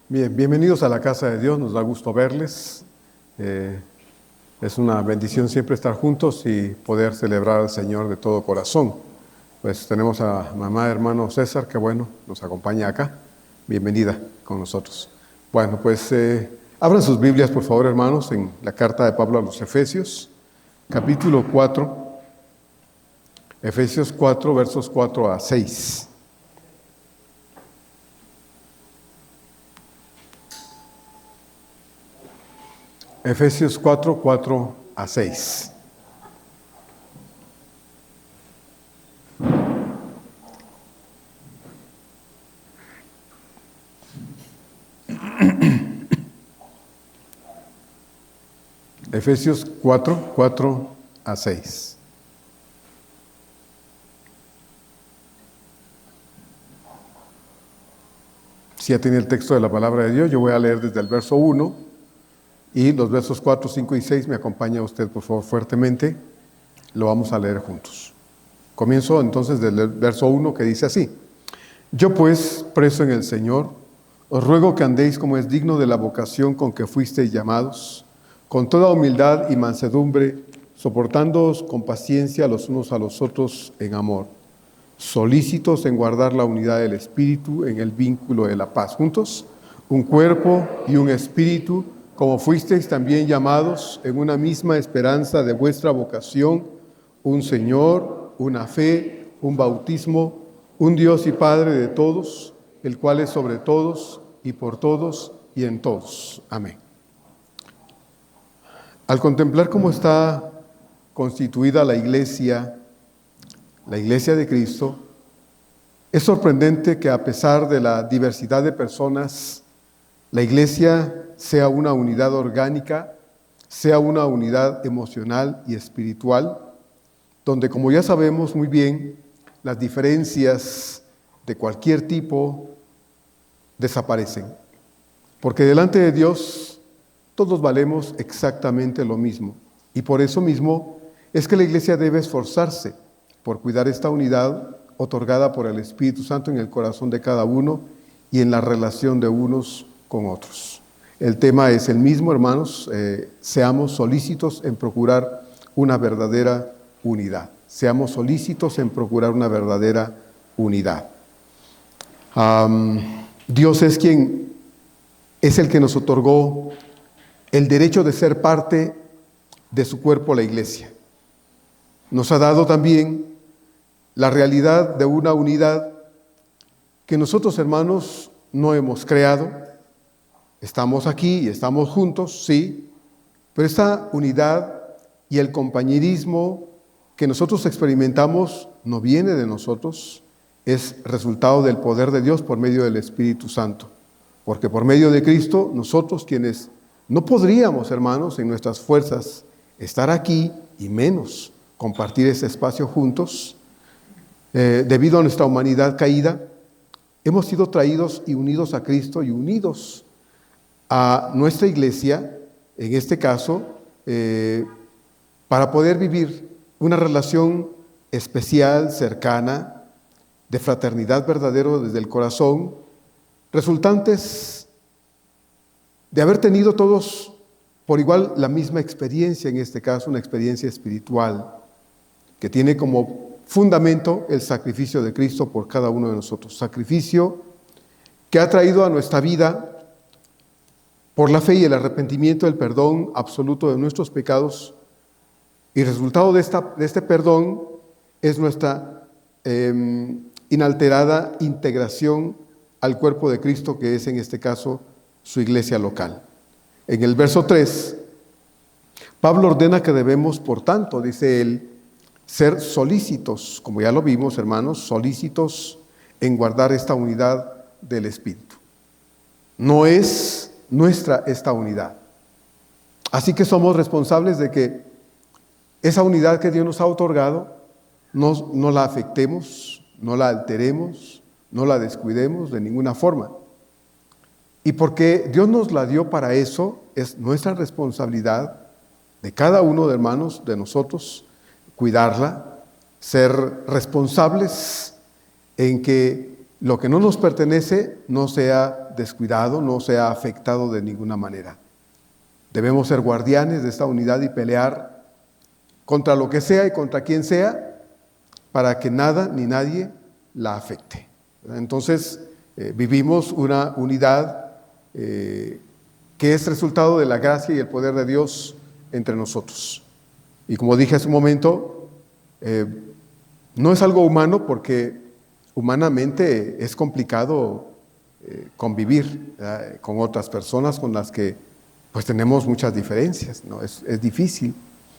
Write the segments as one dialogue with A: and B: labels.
A: Bien, bienvenidos a la casa de Dios, nos da gusto verles. Es una bendición siempre estar juntos y poder celebrar al Señor de todo corazón. Pues tenemos a mamá, hermano César, que bueno, nos acompaña acá. Bienvenida con nosotros. Bueno, pues abran sus Biblias, por favor, hermanos, en la carta de Pablo a los Efesios, capítulo 4, Efesios 4, versos 4 a 6. Efesios 4, 4 a 6. Efesios 4, 4 a 6. Si ya tiene el texto de la palabra de Dios, yo voy a leer desde el verso 1. Y los versos 4, 5 y 6 me acompaña usted, por favor, fuertemente. Lo vamos a leer juntos. Comienzo entonces del verso 1 que dice así. Yo pues, preso en el Señor, os ruego que andéis como es digno de la vocación con que fuisteis llamados, con toda humildad y mansedumbre, soportándoos con paciencia los unos a los otros en amor, solícitos en guardar la unidad del Espíritu en el vínculo de la paz. Juntos, un cuerpo y un espíritu, como fuisteis también llamados en una misma esperanza de vuestra vocación, un Señor, una fe, un bautismo, un Dios y Padre de todos, el cual es sobre todos y por todos y en todos. Amén. Al contemplar cómo está constituida la iglesia de Cristo, es sorprendente que a pesar de la diversidad de personas, la iglesia sea una unidad orgánica, sea una unidad emocional y espiritual, donde, como ya sabemos muy bien, las diferencias de cualquier tipo desaparecen. Porque delante de Dios todos valemos exactamente lo mismo. Y por eso mismo es que la iglesia debe esforzarse por cuidar esta unidad otorgada por el Espíritu Santo en el corazón de cada uno y en la relación de unos con otros. El tema es el mismo, hermanos, seamos solícitos en procurar una verdadera unidad. Seamos solícitos en procurar una verdadera unidad. Dios es el que nos otorgó el derecho de ser parte de su cuerpo, la iglesia. Nos ha dado también la realidad de una unidad que nosotros, hermanos, no hemos creado. Estamos aquí y estamos juntos, sí, pero esta unidad y el compañerismo que nosotros experimentamos no viene de nosotros, es resultado del poder de Dios por medio del Espíritu Santo. Porque por medio de Cristo, nosotros quienes no podríamos, hermanos, en nuestras fuerzas, estar aquí y menos compartir ese espacio juntos, debido a nuestra humanidad caída, hemos sido traídos y unidos a Cristo y unidos a nuestra iglesia, en este caso, para poder vivir una relación especial, cercana, de fraternidad verdadero desde el corazón, resultantes de haber tenido todos por igual la misma experiencia, en este caso una experiencia espiritual, que tiene como fundamento el sacrificio de Cristo por cada uno de nosotros. Sacrificio que ha traído a nuestra vida, por la fe y el arrepentimiento, el perdón absoluto de nuestros pecados, y el resultado de este perdón es nuestra inalterada integración al cuerpo de Cristo, que es en este caso su iglesia local. En el verso 3, Pablo ordena que debemos, por tanto, dice él, ser solícitos, como ya lo vimos, hermanos, solícitos en guardar esta unidad del Espíritu. No es nuestra esta unidad. Así que somos responsables de que esa unidad que Dios nos ha otorgado no la afectemos, no la alteremos, no la descuidemos de ninguna forma. Y porque Dios nos la dio para eso, es nuestra responsabilidad de cada uno de hermanos, de nosotros, cuidarla, ser responsables en que lo que no nos pertenece no sea descuidado, no sea afectado de ninguna manera. Debemos ser guardianes de esta unidad y pelear contra lo que sea y contra quien sea para que nada ni nadie la afecte. Entonces, vivimos una unidad que es resultado de la gracia y el poder de Dios entre nosotros. Y como dije hace un momento, no es algo humano porque humanamente es complicado convivir con otras personas con las que pues tenemos muchas diferencias, ¿no? Es difícil.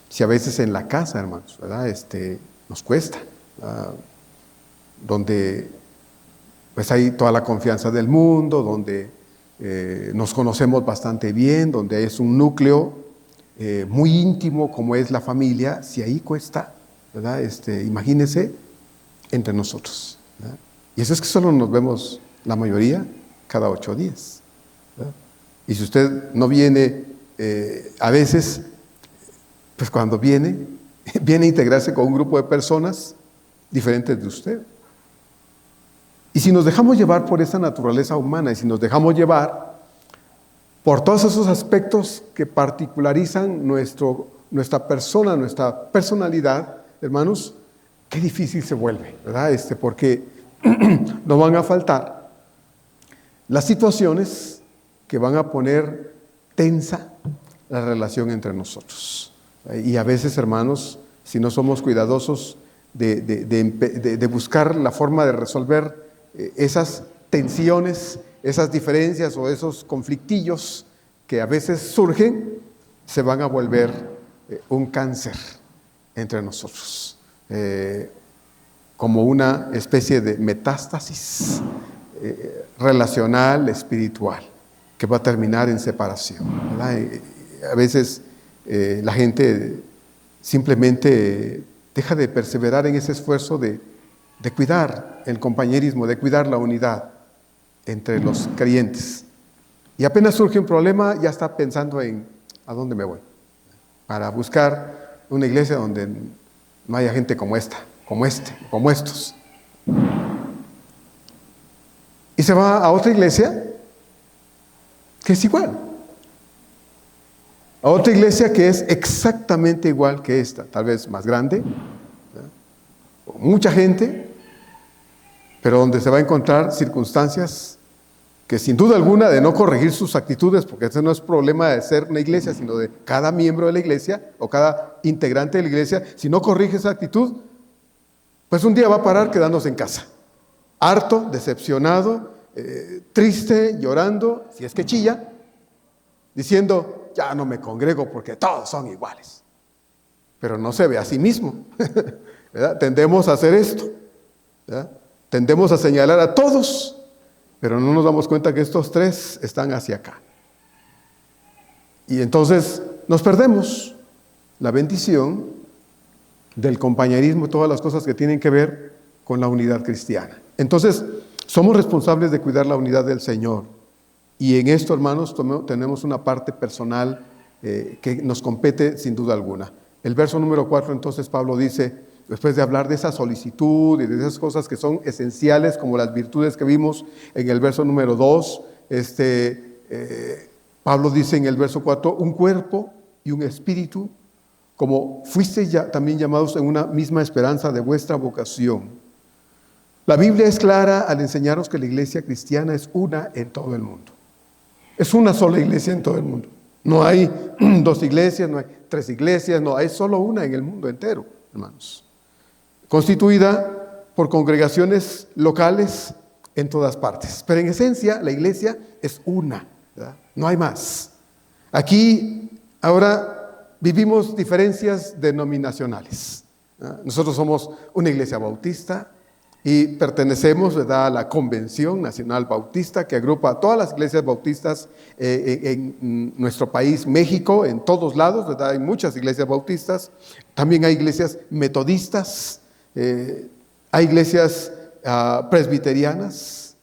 A: Si a veces en la casa, hermanos, ¿verdad? Nos cuesta, ¿verdad? Donde pues hay toda la confianza del mundo, donde nos conocemos bastante bien, donde es un núcleo muy íntimo como es la familia, si ahí cuesta, ¿verdad? Imagínense entre nosotros, ¿verdad? Y eso es que solo nos vemos la mayoría cada 8 días, ¿verdad? Y si usted no viene a veces, pues cuando viene a integrarse con un grupo de personas diferentes de usted. Y si nos dejamos llevar por esa naturaleza humana y si nos dejamos llevar por todos esos aspectos que particularizan nuestra persona, nuestra personalidad, hermanos, qué difícil se vuelve, ¿verdad? Porque no van a faltar las situaciones que van a poner tensa la relación entre nosotros. Y a veces, hermanos, si no somos cuidadosos de buscar la forma de resolver esas tensiones, esas diferencias o esos conflictillos que a veces surgen, se van a volver un cáncer entre nosotros, como una especie de metástasis relacional, espiritual, que va a terminar en separación, ¿verdad? A veces la gente simplemente deja de perseverar en ese esfuerzo de cuidar el compañerismo, de cuidar la unidad entre los creyentes. Y apenas surge un problema, ya está pensando en ¿a dónde me voy? Para buscar una iglesia donde no haya gente como esta, como estos. Y se va a otra iglesia que es igual. A otra iglesia que es exactamente igual que esta, tal vez más grande, ¿verdad? Con mucha gente, pero donde se va a encontrar circunstancias que sin duda alguna de no corregir sus actitudes, porque ese no es problema de ser una iglesia, sino de cada miembro de la iglesia o cada integrante de la iglesia. Si no corrige esa actitud, pues un día va a parar quedándose en casa, harto, decepcionado, triste, llorando, si es que chilla, diciendo, ya no me congrego porque todos son iguales. Pero no se ve a sí mismo, ¿verdad? Tendemos a hacer esto, ¿verdad? Tendemos a señalar a todos, pero no nos damos cuenta que estos 3 están hacia acá. Y entonces nos perdemos la bendición del compañerismo y todas las cosas que tienen que ver con la unidad cristiana. Entonces, somos responsables de cuidar la unidad del Señor. Y en esto, hermanos, tenemos una parte personal que nos compete sin duda alguna. El verso número 4, entonces, Pablo dice, después de hablar de esa solicitud y de esas cosas que son esenciales, como las virtudes que vimos en el verso número 2, Pablo dice en el verso 4, un cuerpo y un espíritu, como fuisteis también llamados en una misma esperanza de vuestra vocación. La Biblia es clara al enseñaros que la iglesia cristiana es una en todo el mundo. Es una sola iglesia en todo el mundo. No hay 2 iglesias, no hay 3 iglesias, no, hay solo una en el mundo entero, hermanos. Constituida por congregaciones locales en todas partes. Pero en esencia, la iglesia es una, ¿verdad? No hay más. Aquí, ahora, vivimos diferencias denominacionales, ¿verdad? Nosotros somos una iglesia bautista y pertenecemos, ¿verdad?, a la Convención Nacional Bautista, que agrupa a todas las iglesias bautistas en nuestro país, México, en todos lados, ¿verdad? Hay muchas iglesias bautistas. También hay iglesias metodistas, hay iglesias presbiterianas,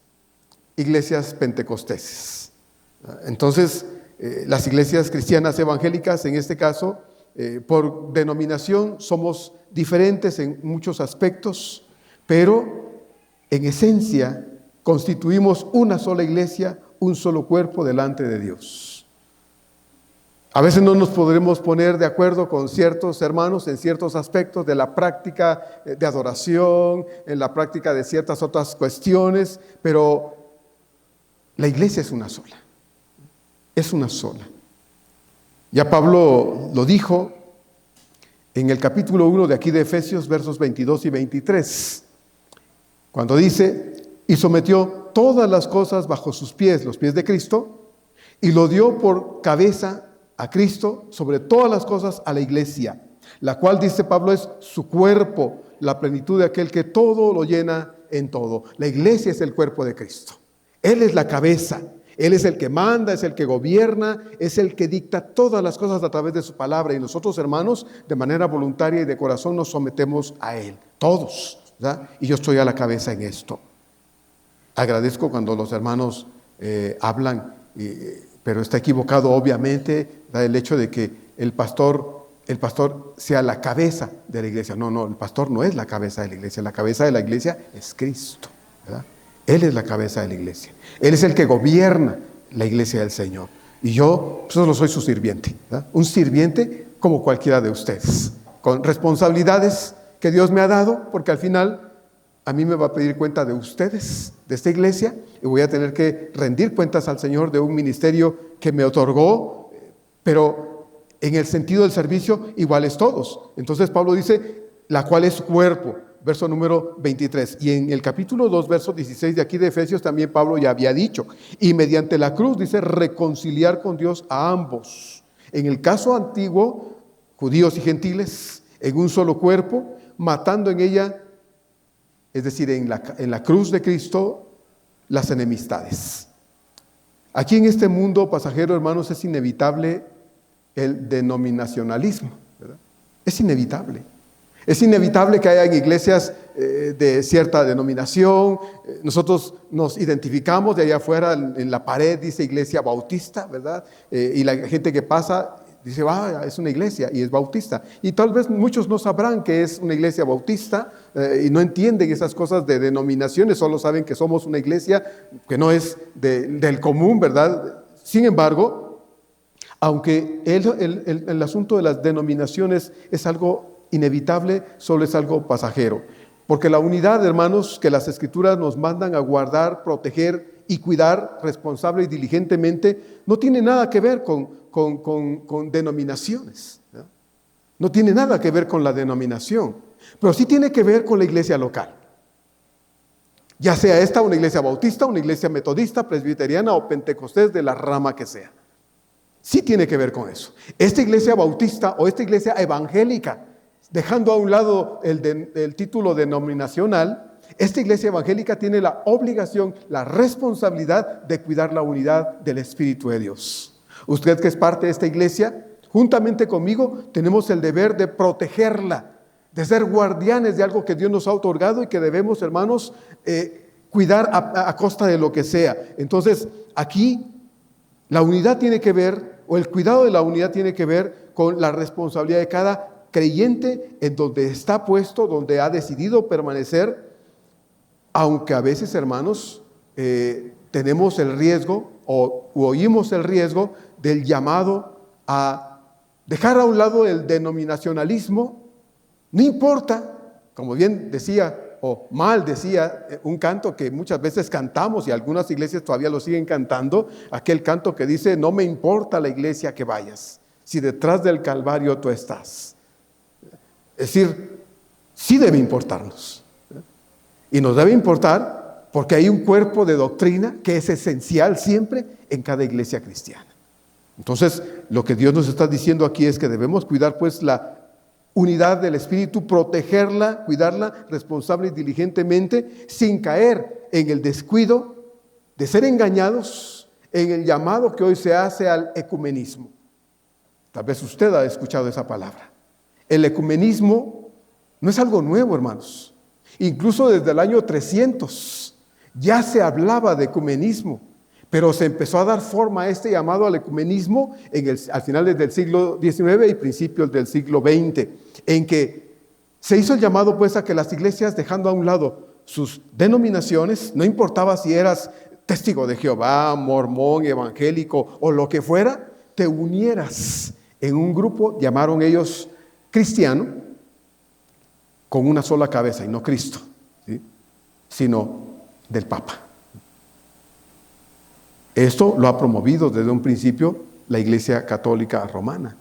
A: iglesias pentecosteses. Entonces, las iglesias cristianas evangélicas, en este caso, por denominación, somos diferentes en muchos aspectos, pero en esencia constituimos una sola iglesia, un solo cuerpo delante de Dios. A veces no nos podremos poner de acuerdo con ciertos hermanos en ciertos aspectos de la práctica de adoración, en la práctica de ciertas otras cuestiones, pero la iglesia es una sola. Es una sola. Ya Pablo lo dijo en el capítulo 1 de aquí de Efesios, versos 22 y 23, cuando dice: y sometió todas las cosas bajo sus pies, los pies de Cristo, y lo dio por cabeza a Cristo sobre todas las cosas a la iglesia, la cual, dice Pablo, es su cuerpo, la plenitud de aquel que todo lo llena en todo. La iglesia es el cuerpo de Cristo. Él es la cabeza. Él es el que manda, es el que gobierna, es el que dicta todas las cosas a través de su palabra. Y nosotros, hermanos, de manera voluntaria y de corazón nos sometemos a Él. Todos, ¿verdad? Y yo estoy a la cabeza en esto. Agradezco cuando los hermanos hablan, pero está equivocado obviamente, ¿verdad? El hecho de que el pastor sea la cabeza de la iglesia. No, el pastor no es la cabeza de la iglesia. La cabeza de la iglesia es Cristo, ¿verdad? Él es la cabeza de la iglesia. Él es el que gobierna la iglesia del Señor. Y yo solo soy su sirviente, ¿verdad? Un sirviente como cualquiera de ustedes, con responsabilidades que Dios me ha dado, porque al final a mí me va a pedir cuenta de ustedes, de esta iglesia, y voy a tener que rendir cuentas al Señor de un ministerio que me otorgó, pero en el sentido del servicio iguales todos. Entonces Pablo dice, la cual es su cuerpo. Verso número 23. Y en el capítulo 2, verso 16 de aquí de Efesios también Pablo ya había dicho. Y mediante la cruz, dice, reconciliar con Dios a ambos. En el caso antiguo, judíos y gentiles, en un solo cuerpo, matando en ella, es decir, en la cruz de Cristo, las enemistades. Aquí en este mundo pasajero, hermanos, es inevitable el denominacionalismo, ¿verdad? Es inevitable. Es inevitable que haya iglesias de cierta denominación. Nosotros nos identificamos de allá afuera, en la pared dice iglesia bautista, ¿verdad? Y la gente que pasa dice, es una iglesia y es bautista. Y tal vez muchos no sabrán que es una iglesia bautista y no entienden esas cosas de denominaciones, solo saben que somos una iglesia que no es del común, ¿verdad? Sin embargo, aunque el asunto de las denominaciones es algo inevitable, solo es algo pasajero, porque la unidad, hermanos, que las Escrituras nos mandan a guardar, proteger y cuidar responsable y diligentemente, no tiene nada que ver con denominaciones, ¿no? No tiene nada que ver con la denominación, pero sí tiene que ver con la iglesia local, ya sea esta una iglesia bautista, una iglesia metodista, presbiteriana o pentecostés, de la rama que sea. Sí tiene que ver con eso. Esta iglesia bautista o esta iglesia evangélica, dejando a un lado el título denominacional, esta iglesia evangélica tiene la obligación, la responsabilidad de cuidar la unidad del Espíritu de Dios. Usted que es parte de esta iglesia, juntamente conmigo, tenemos el deber de protegerla, de ser guardianes de algo que Dios nos ha otorgado y que debemos, hermanos, cuidar a costa de lo que sea. Entonces, aquí la unidad tiene que ver, o el cuidado de la unidad tiene que ver con la responsabilidad de cada creyente en donde está puesto, donde ha decidido permanecer, aunque a veces, hermanos, tenemos el riesgo o oímos el riesgo del llamado a dejar a un lado el denominacionalismo. No importa, como bien decía o mal decía un canto que muchas veces cantamos y algunas iglesias todavía lo siguen cantando, aquel canto que dice, no me importa la iglesia que vayas, si detrás del Calvario tú estás. Es decir, sí debe importarnos. Y nos debe importar porque hay un cuerpo de doctrina que es esencial siempre en cada iglesia cristiana. Entonces, lo que Dios nos está diciendo aquí es que debemos cuidar pues la unidad del Espíritu, protegerla, cuidarla responsable y diligentemente, sin caer en el descuido de ser engañados en el llamado que hoy se hace al ecumenismo. Tal vez usted ha escuchado esa palabra. El ecumenismo no es algo nuevo, hermanos. Incluso desde el año 300 ya se hablaba de ecumenismo, pero se empezó a dar forma a este llamado al ecumenismo al finales del siglo XIX y principios del siglo XX, en que se hizo el llamado pues a que las iglesias, dejando a un lado sus denominaciones, no importaba si eras testigo de Jehová, mormón, evangélico o lo que fuera, te unieras en un grupo, llamaron ellos cristiano, con una sola cabeza, y no Cristo, ¿sí?, sino del Papa. Esto lo ha promovido desde un principio la Iglesia Católica Romana.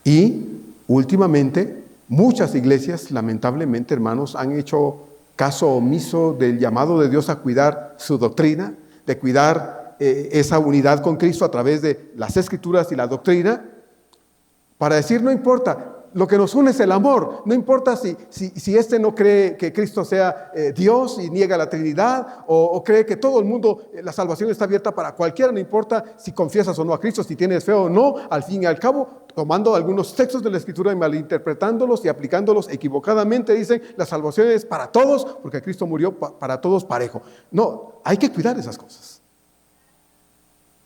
A: Y últimamente muchas iglesias, lamentablemente, hermanos, han hecho caso omiso del llamado de Dios a cuidar su doctrina, de cuidar esa unidad con Cristo a través de las Escrituras y la doctrina, para decir, no importa, lo que nos une es el amor. No importa si este no cree que Cristo sea Dios y niega la Trinidad, o cree que todo el mundo, la salvación está abierta para cualquiera, no importa si confiesas o no a Cristo, si tienes fe o no. Al fin y al cabo, tomando algunos textos de la Escritura y malinterpretándolos y aplicándolos equivocadamente, dicen la salvación es para todos porque Cristo murió para todos parejo. No, hay que cuidar esas cosas.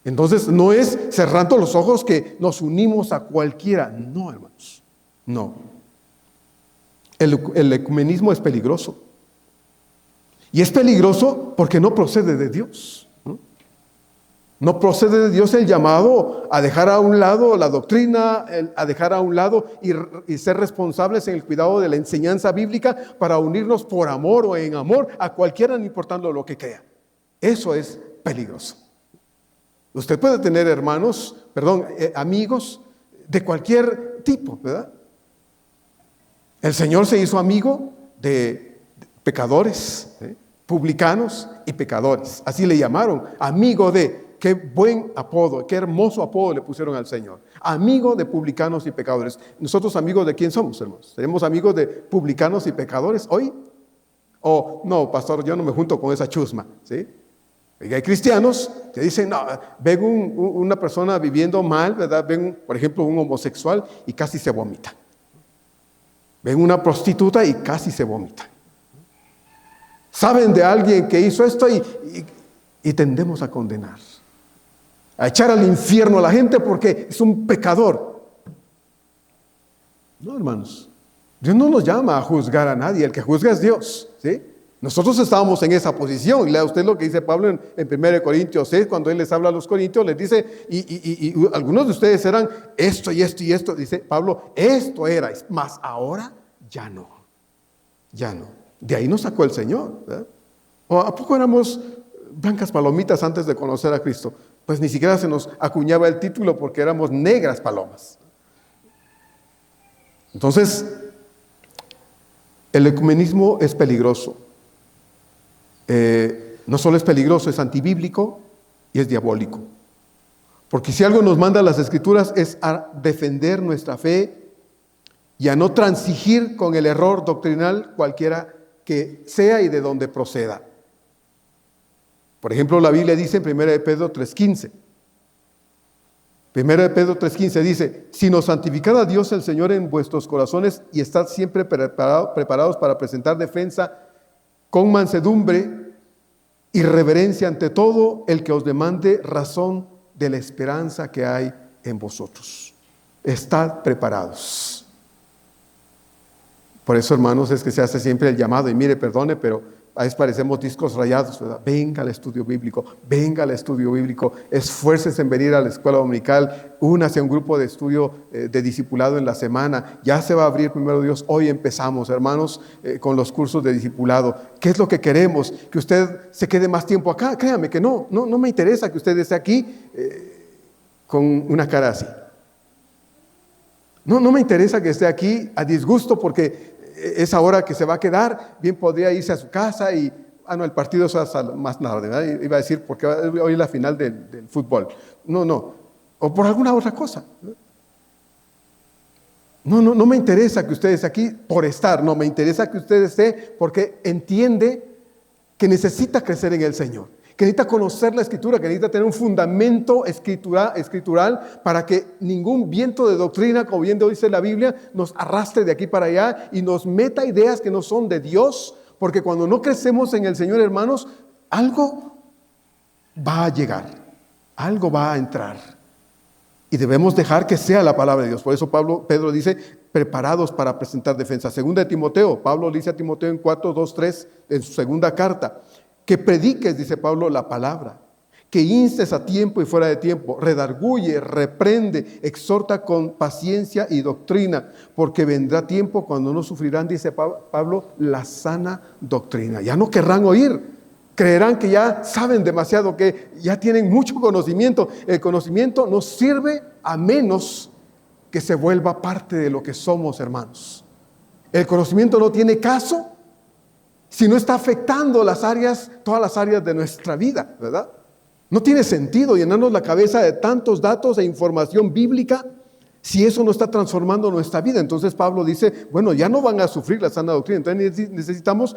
A: Entonces no es cerrando los ojos que nos unimos a cualquiera. No, hermanos, no. El ecumenismo es peligroso. Y es peligroso porque no procede de Dios. No procede de Dios el llamado a dejar a un lado la doctrina, a dejar a un lado y ser responsables en el cuidado de la enseñanza bíblica para unirnos por amor o en amor a cualquiera, no importando lo que crea. Eso es peligroso. Usted puede tener amigos de cualquier tipo, ¿verdad? El Señor se hizo amigo de pecadores, publicanos y pecadores. Así le llamaron, amigo de. Qué buen apodo, qué hermoso apodo le pusieron al Señor. Amigo de publicanos y pecadores. ¿Nosotros amigos de quién somos, hermanos? ¿Tenemos amigos de publicanos y pecadores hoy? O no, pastor, yo no me junto con esa chusma, ¿sí? Y hay cristianos que dicen, no, ven una persona viviendo mal, ¿verdad? Ven, por ejemplo, un homosexual y casi se vomita. Ven una prostituta y casi se vomita. Saben de alguien que hizo esto y tendemos a condenar, a echar al infierno a la gente porque es un pecador. No, hermanos, Dios no nos llama a juzgar a nadie, el que juzga es Dios, ¿sí? Nosotros estábamos en esa posición. Lea usted lo que dice Pablo en 1 Corintios 6, cuando él les habla a los corintios, les dice, y algunos de ustedes eran esto y esto y esto. Dice Pablo, esto erais, mas ahora ya no. Ya no. De ahí nos sacó el Señor, ¿verdad? ¿O a poco éramos blancas palomitas antes de conocer a Cristo? Pues ni siquiera se nos acuñaba el título porque éramos negras palomas. Entonces, el ecumenismo es peligroso. No solo es peligroso, es antibíblico y es diabólico. Porque si algo nos manda las Escrituras es a defender nuestra fe y a no transigir con el error doctrinal cualquiera que sea y de donde proceda. Por ejemplo, la Biblia dice en 1 Pedro 3:15. 1 Pedro 3:15 dice, sino santificad a Dios el Señor en vuestros corazones y estad siempre preparados para presentar defensa con mansedumbre y reverencia ante todo el que os demande razón de la esperanza que hay en vosotros. Estad preparados. Por eso, hermanos, es que se hace siempre el llamado, y mire, perdone, pero a veces parecemos discos rayados, ¿verdad? Venga al estudio bíblico, esfuércese en venir a la escuela dominical, únase a un grupo de estudio de discipulado en la semana. Ya se va a abrir, primero Dios, hoy empezamos, hermanos, con los cursos de discipulado. ¿Qué es lo que queremos? Que usted se quede más tiempo acá. Créame que no me interesa que usted esté aquí con una cara así. No me interesa que esté aquí a disgusto porque esa hora que se va a quedar, bien podría irse a su casa y, el partido es hasta más tarde, ¿verdad? Iba a decir, porque hoy es la final del fútbol. No, o por alguna otra cosa. No me interesa que usted esté aquí por estar, no, me interesa que usted esté porque entiende que necesita crecer en el Señor, que necesita conocer la Escritura, que necesita tener un fundamento escritural para que ningún viento de doctrina, como bien dice la Biblia, nos arrastre de aquí para allá y nos meta ideas que no son de Dios, porque cuando no crecemos en el Señor, hermanos, algo va a llegar, algo va a entrar. Y debemos dejar que sea la palabra de Dios. Por eso Pedro dice, preparados para presentar defensa. Segunda de Timoteo, Pablo le dice a Timoteo en 4, 2, 3, en su segunda carta, que prediques, dice Pablo, la palabra, que instes a tiempo y fuera de tiempo, redarguye, reprende, exhorta con paciencia y doctrina, porque vendrá tiempo cuando no sufrirán, dice Pablo, la sana doctrina. Ya no querrán oír. Creerán que ya saben demasiado, que ya tienen mucho conocimiento. El conocimiento nos sirve a menos que se vuelva parte de lo que somos, hermanos. El conocimiento no tiene caso si no está afectando todas las áreas de nuestra vida, ¿verdad? No tiene sentido llenarnos la cabeza de tantos datos e información bíblica si eso no está transformando nuestra vida. Entonces Pablo dice, bueno, ya no van a sufrir la sana doctrina. Entonces necesitamos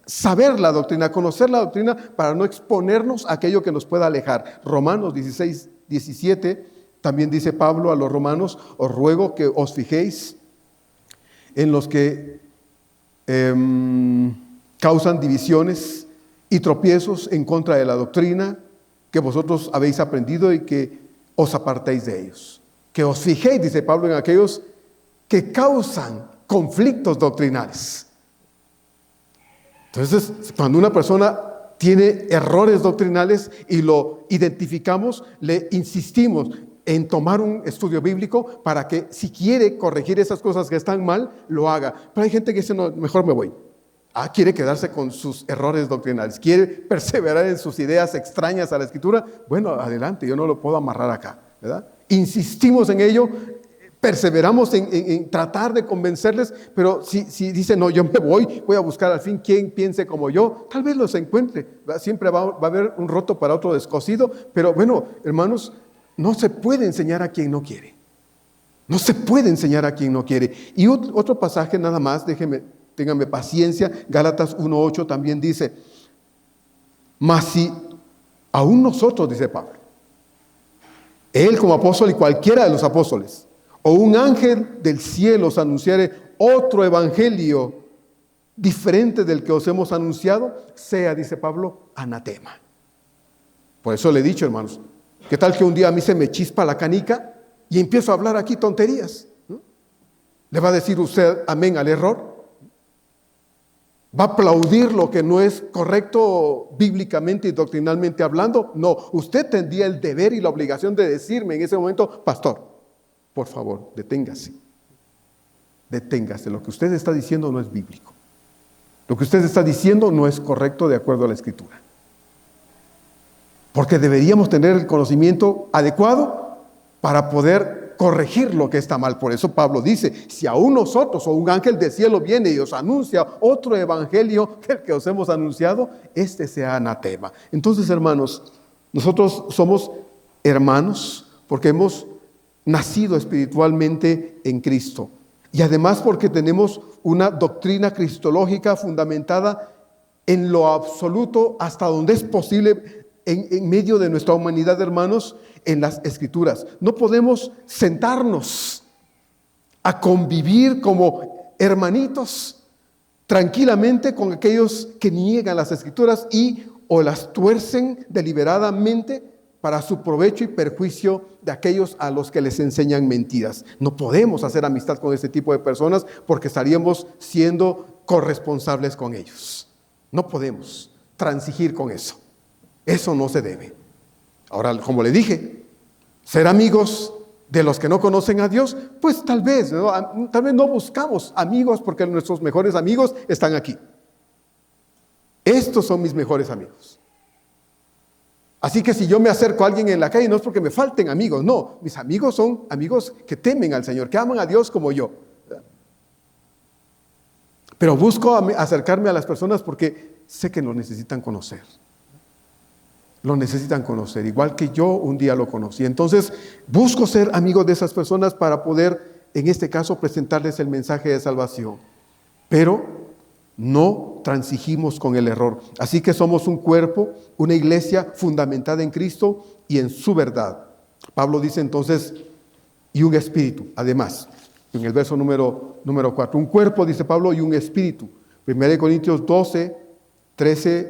A: saber la doctrina, conocer la doctrina para no exponernos a aquello que nos pueda alejar. Romanos 16, 17, también dice Pablo a los romanos, os ruego que os fijéis en los que causan divisiones y tropiezos en contra de la doctrina que vosotros habéis aprendido y que os apartéis de ellos. Que os fijéis, dice Pablo, en aquellos que causan conflictos doctrinales. Entonces, cuando una persona tiene errores doctrinales y lo identificamos, le insistimos en tomar un estudio bíblico para que si quiere corregir esas cosas que están mal, lo haga. Pero hay gente que dice, no, mejor me voy. Quiere quedarse con sus errores doctrinales, quiere perseverar en sus ideas extrañas a la Escritura. Bueno, adelante, yo no lo puedo amarrar acá, ¿verdad? Insistimos en ello, perseveramos en tratar de convencerles, pero si dicen, no, yo me voy a buscar al fin quien piense como yo, tal vez los encuentre. Siempre va a haber un roto para otro descosido, pero bueno, hermanos, no se puede enseñar a quien no quiere. No se puede enseñar a quien no quiere. Y otro pasaje nada más, ténganme paciencia, Gálatas 1:8 también dice, mas si aún nosotros, dice Pablo, él como apóstol y cualquiera de los apóstoles, o un ángel del cielo os anunciare otro evangelio diferente del que os hemos anunciado, sea, dice Pablo, anatema. Por eso le he dicho, hermanos, ¿qué tal que un día a mí se me chispa la canica y empiezo a hablar aquí tonterías? ¿Le va a decir usted amén al error? ¿Va a aplaudir lo que no es correcto bíblicamente y doctrinalmente hablando? No, usted tendría el deber y la obligación de decirme en ese momento, pastor, por favor, deténgase. Deténgase. Lo que usted está diciendo no es bíblico. Lo que usted está diciendo no es correcto de acuerdo a la Escritura. Porque deberíamos tener el conocimiento adecuado para poder corregir lo que está mal. Por eso Pablo dice, si aún nosotros o un ángel del cielo viene y os anuncia otro evangelio que el que os hemos anunciado, este sea anatema. Entonces, hermanos, nosotros somos hermanos porque hemos nacido espiritualmente en Cristo. Y además porque tenemos una doctrina cristológica fundamentada en lo absoluto hasta donde es posible en medio de nuestra humanidad, hermanos, en las Escrituras. No podemos sentarnos a convivir como hermanitos tranquilamente con aquellos que niegan las Escrituras y o las tuercen deliberadamente para su provecho y perjuicio de aquellos a los que les enseñan mentiras. No podemos hacer amistad con este tipo de personas porque estaríamos siendo corresponsables con ellos. No podemos transigir con eso. Eso no se debe. Ahora, como le dije, ser amigos de los que no conocen a Dios, pues tal vez no buscamos amigos porque nuestros mejores amigos están aquí. Estos son mis mejores amigos. Así que si yo me acerco a alguien en la calle, no es porque me falten amigos, no. Mis amigos son amigos que temen al Señor, que aman a Dios como yo. Pero busco acercarme a las personas porque sé que lo necesitan conocer. Lo necesitan conocer, igual que yo un día lo conocí. Entonces, busco ser amigo de esas personas para poder, en este caso, presentarles el mensaje de salvación. Pero no transigimos con el error. Así que somos un cuerpo, una iglesia fundamentada en Cristo y en su verdad. Pablo dice entonces, y un espíritu, además, en el verso número 4. Un cuerpo, dice Pablo, y un espíritu. 1 Corintios 12,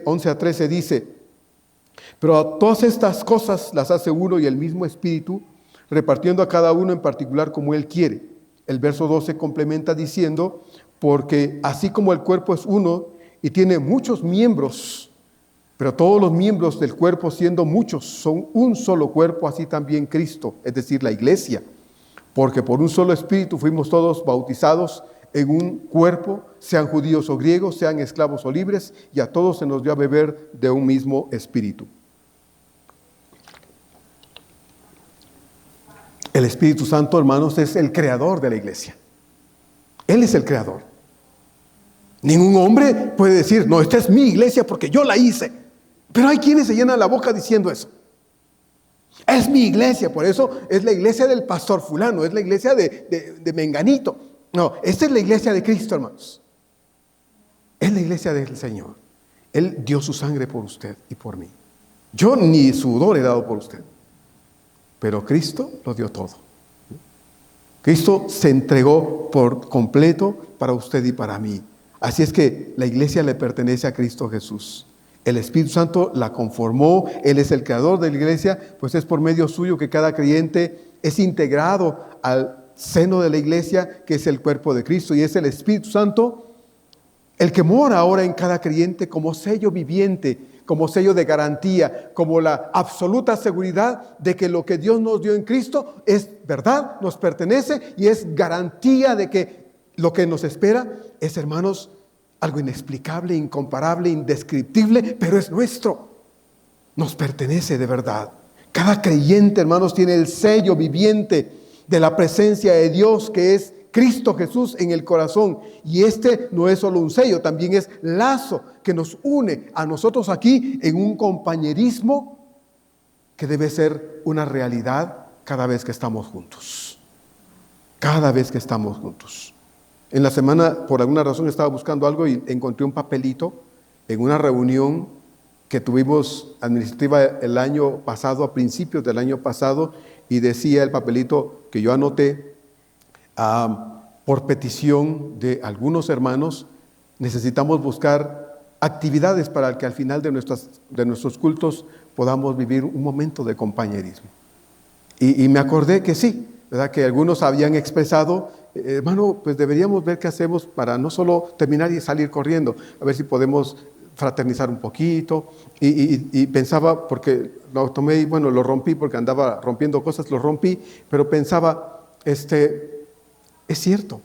A: 11 a 13 dice, pero a todas estas cosas las hace uno y el mismo espíritu, repartiendo a cada uno en particular como Él quiere. El verso 12 complementa diciendo, porque así como el cuerpo es uno y tiene muchos miembros, pero todos los miembros del cuerpo, siendo muchos, son un solo cuerpo, así también Cristo, es decir, la iglesia. Porque por un solo espíritu fuimos todos bautizados en un cuerpo, sean judíos o griegos, sean esclavos o libres, y a todos se nos dio a beber de un mismo espíritu. El Espíritu Santo, hermanos, es el creador de la iglesia. Él es el creador. Ningún hombre puede decir, no, esta es mi iglesia porque yo la hice. Pero hay quienes se llenan la boca diciendo eso. Es mi iglesia, por eso es la iglesia del pastor fulano, es la iglesia de Menganito. No, esta es la iglesia de Cristo, hermanos. Es la iglesia del Señor. Él dio su sangre por usted y por mí. Yo ni sudor he dado por usted. Pero Cristo lo dio todo. Cristo se entregó por completo para usted y para mí. Así es que la iglesia le pertenece a Cristo Jesús. El Espíritu Santo la conformó, Él es el creador de la iglesia, pues es por medio suyo que cada creyente es integrado al seno de la iglesia, que es el cuerpo de Cristo, y es el Espíritu Santo el que mora ahora en cada creyente como sello viviente, como sello de garantía, como la absoluta seguridad de que lo que Dios nos dio en Cristo es verdad, nos pertenece y es garantía de que lo que nos espera es, hermanos, algo inexplicable, incomparable, indescriptible, pero es nuestro. Nos pertenece de verdad. Cada creyente, hermanos, tiene el sello viviente de la presencia de Dios, que es Cristo Jesús en el corazón. Y este no es solo un sello, también es lazo que nos une a nosotros aquí en un compañerismo que debe ser una realidad cada vez que estamos juntos. Cada vez que estamos juntos. En la semana, por alguna razón, estaba buscando algo y encontré un papelito en una reunión que tuvimos administrativa el año pasado, a principios del año pasado, y decía el papelito que yo anoté, por petición de algunos hermanos, necesitamos buscar actividades para que al final de nuestros cultos podamos vivir un momento de compañerismo. Y me acordé que sí, ¿verdad? Que algunos habían expresado, hermano, pues deberíamos ver qué hacemos para no solo terminar y salir corriendo, a ver si podemos fraternizar un poquito. Y pensaba, porque lo tomé y bueno, lo rompí porque andaba rompiendo cosas, lo rompí, pero pensaba, es cierto.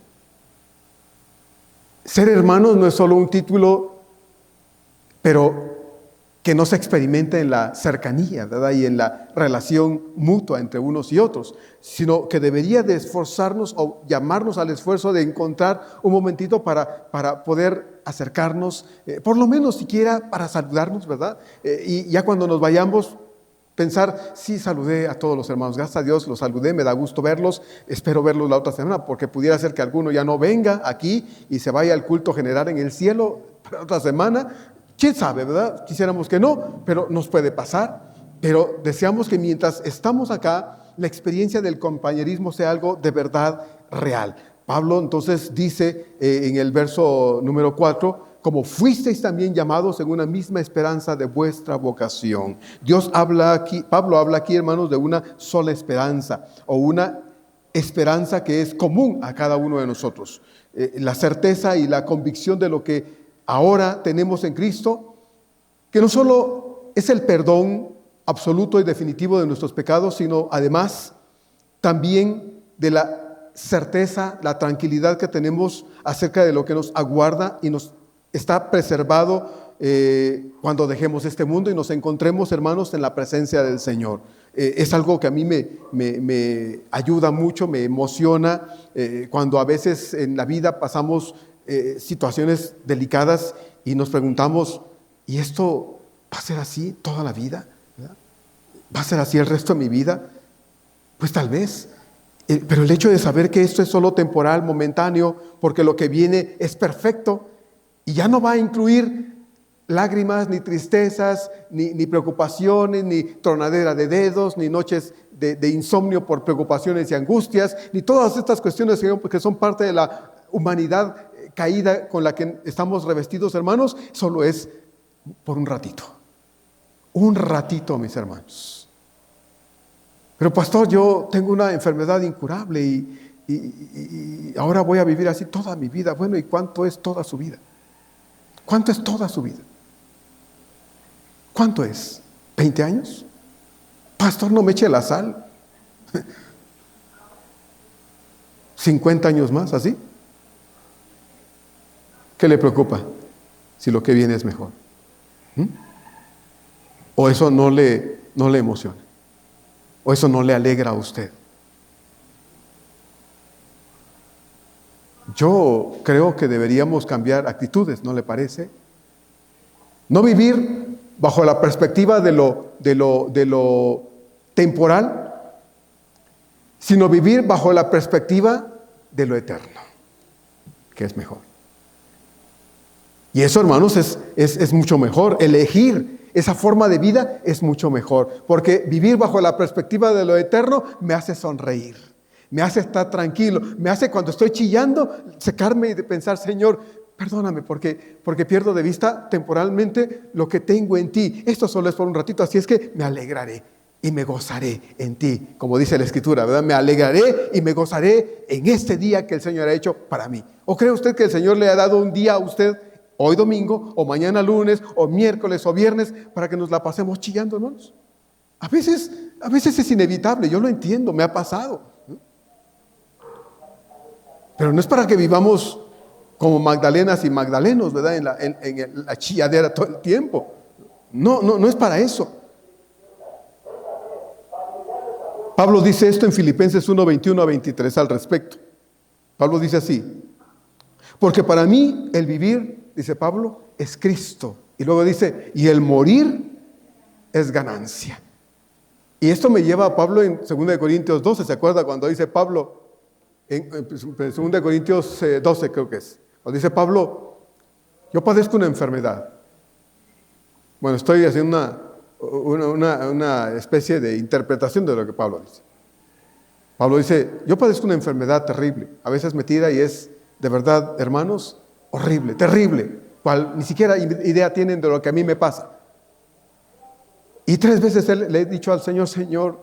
A: Ser hermanos no es solo un título, pero que no se experimente en la cercanía, ¿verdad? Y en la relación mutua entre unos y otros, sino que debería de esforzarnos o llamarnos al esfuerzo de encontrar un momentito para poder acercarnos, por lo menos siquiera para saludarnos, ¿verdad? Y ya cuando nos vayamos, pensar, sí, saludé a todos los hermanos, gracias a Dios los saludé, me da gusto verlos, espero verlos la otra semana, porque pudiera ser que alguno ya no venga aquí y se vaya al culto general en el cielo para otra semana. ¿Quién sabe, verdad? Quisiéramos que no, pero nos puede pasar. Pero deseamos que mientras estamos acá, la experiencia del compañerismo sea algo de verdad real. Pablo entonces dice en el verso número 4, como fuisteis también llamados en una misma esperanza de vuestra vocación. Pablo habla aquí, hermanos, de una sola esperanza, o una esperanza que es común a cada uno de nosotros. La certeza y la convicción de lo que ahora tenemos en Cristo, que no solo es el perdón absoluto y definitivo de nuestros pecados, sino además también de la certeza, la tranquilidad que tenemos acerca de lo que nos aguarda y nos está preservado cuando dejemos este mundo y nos encontremos, hermanos, en la presencia del Señor. Es algo que a mí me ayuda mucho, me emociona, cuando a veces en la vida pasamos situaciones delicadas y nos preguntamos, ¿y esto va a ser así toda la vida? ¿Verdad? ¿Va a ser así el resto de mi vida? Pues tal vez, pero el hecho de saber que esto es solo temporal, momentáneo, porque lo que viene es perfecto y ya no va a incluir lágrimas, ni tristezas, ni preocupaciones, ni tronadera de dedos, ni noches de insomnio por preocupaciones y angustias, ni todas estas cuestiones que son parte de la humanidad caída con la que estamos revestidos, hermanos, solo es por un ratito, mis hermanos. Pero pastor, yo tengo una enfermedad incurable y ahora voy a vivir así toda mi vida. Bueno, ¿y cuánto es toda su vida? ¿Cuánto es toda su vida? ¿Cuánto es? ¿20 años? Pastor, no me eche la sal. 50 años más, ¿así? ¿Qué le preocupa? Si lo que viene es mejor. ¿O eso no le emociona? ¿O eso no le alegra a usted? Yo creo que deberíamos cambiar actitudes, ¿no le parece? No vivir bajo la perspectiva de lo temporal, sino vivir bajo la perspectiva de lo eterno, que es mejor. Y eso, hermanos, es mucho mejor. Elegir esa forma de vida es mucho mejor, porque vivir bajo la perspectiva de lo eterno me hace sonreír, me hace estar tranquilo, me hace, cuando estoy chillando, secarme y de pensar: Señor, perdóname porque pierdo de vista temporalmente lo que tengo en ti. Esto solo es por un ratito, así es que me alegraré y me gozaré en ti, como dice la Escritura, ¿verdad? Me alegraré y me gozaré en este día que el Señor ha hecho para mí. ¿O cree usted que el Señor le ha dado un día a usted, hoy domingo, o mañana lunes, o miércoles, o viernes, para que nos la pasemos chillando, hermanos? A veces es inevitable, yo lo entiendo, me ha pasado, ¿no? Pero no es para que vivamos como magdalenas y magdalenos, ¿verdad? En la chilladera todo el tiempo. No es para eso. Pablo dice esto en Filipenses 1, 21 a 23 al respecto. Pablo dice así: porque para mí el vivir, dice Pablo, es Cristo. Y luego dice, y el morir es ganancia. Y esto me lleva a Pablo en 2 Corintios 12, ¿se acuerda cuando dice Pablo? En 2 Corintios 12 creo que es. Cuando dice Pablo, yo padezco una enfermedad. Bueno, estoy haciendo una especie de interpretación de lo que Pablo dice. Pablo dice, yo padezco una enfermedad terrible, a veces metida y es de verdad, hermanos, horrible, terrible, cual ni siquiera idea tienen de lo que a mí me pasa. Y 3 veces le he dicho al Señor: Señor,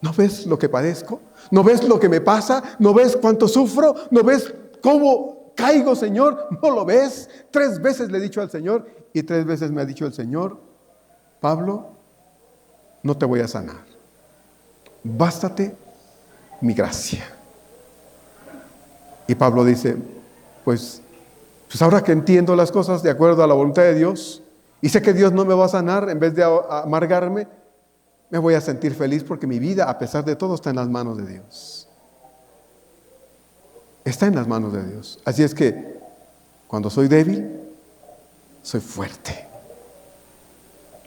A: ¿no ves lo que padezco? ¿No ves lo que me pasa? ¿No ves cuánto sufro? ¿No ves cómo caigo, Señor? ¿No lo ves? 3 veces le he dicho al Señor, y 3 veces me ha dicho el Señor: Pablo, no te voy a sanar. Bástate mi gracia. Y Pablo dice, pues ahora que entiendo las cosas de acuerdo a la voluntad de Dios, y sé que Dios no me va a sanar, en vez de amargarme, me voy a sentir feliz, porque mi vida, a pesar de todo, está en las manos de Dios. Está en las manos de Dios. Así es que cuando soy débil, soy fuerte.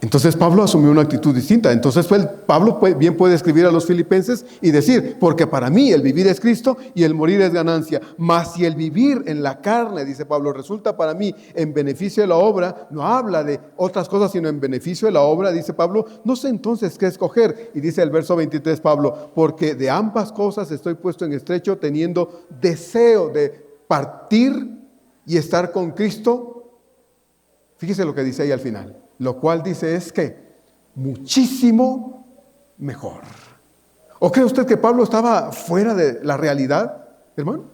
A: Entonces Pablo asumió una actitud distinta. Entonces Pablo bien puede escribir a los filipenses y decir, porque para mí el vivir es Cristo y el morir es ganancia. Mas si el vivir en la carne, dice Pablo, resulta para mí en beneficio de la obra, no habla de otras cosas sino en beneficio de la obra, dice Pablo, no sé entonces qué escoger. Y dice el verso 23 Pablo, porque de ambas cosas estoy puesto en estrecho, teniendo deseo de partir y estar con Cristo. Fíjese lo que dice ahí al final. Lo cual dice es que muchísimo mejor. ¿O cree usted que Pablo estaba fuera de la realidad, hermano?